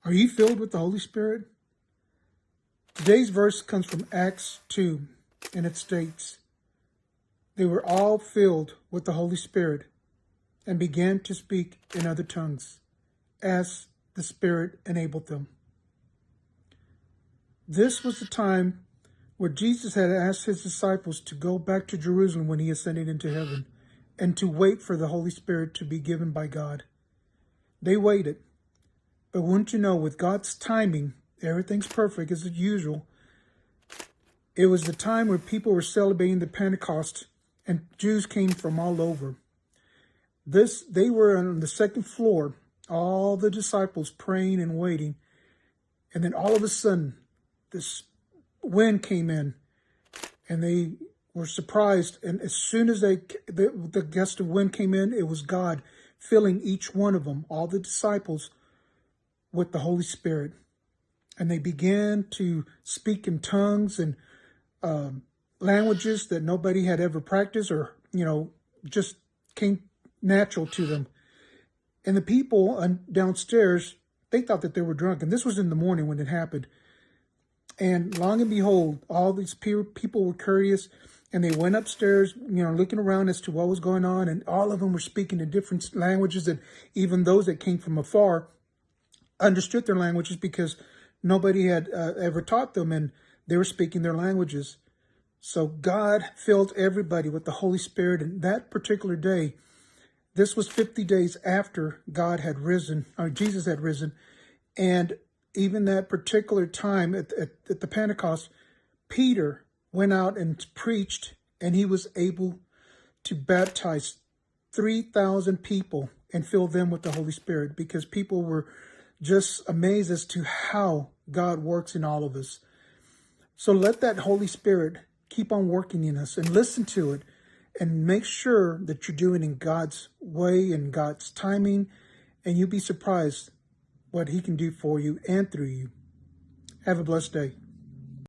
Are you filled with the Holy Spirit? Today's verse comes from Acts 2, and it states, "They were all filled with the Holy Spirit and began to speak in other tongues, as the Spirit enabled them." This was the time where Jesus had asked his disciples to go back to Jerusalem when he ascended into heaven and to wait for the Holy Spirit to be given by God. They waited. But wouldn't you know, with God's timing, everything's perfect as usual. It was the time where people were celebrating the Pentecost and Jews came from all over. They were on the second floor, all the disciples praying and waiting. And then all of a sudden, this wind came in and they were surprised. And as soon as the gust of wind came in, it was God filling each one of them, all the disciples, with the Holy Spirit. And they began to speak in tongues and languages that nobody had ever practiced or, just came natural to them. And the people downstairs, they thought that they were drunk. And this was in the morning when it happened. And long and behold, all these people were courteous, and they went upstairs, looking around as to what was going on. And all of them were speaking in different languages. And even those that came from afar understood their languages because nobody had ever taught them, and they were speaking their languages. So God filled everybody with the Holy Spirit. And that particular day, this was 50 days after God had risen, or Jesus had risen. And even that particular time at the Pentecost, Peter went out and preached, and he was able to baptize 3,000 people and fill them with the Holy Spirit, because people were just amazed as to how God works in all of us. So let that Holy Spirit keep on working in us, and listen to it, and make sure that you're doing it in God's way and God's timing, and you'll be surprised what he can do for you and through you. Have a blessed day.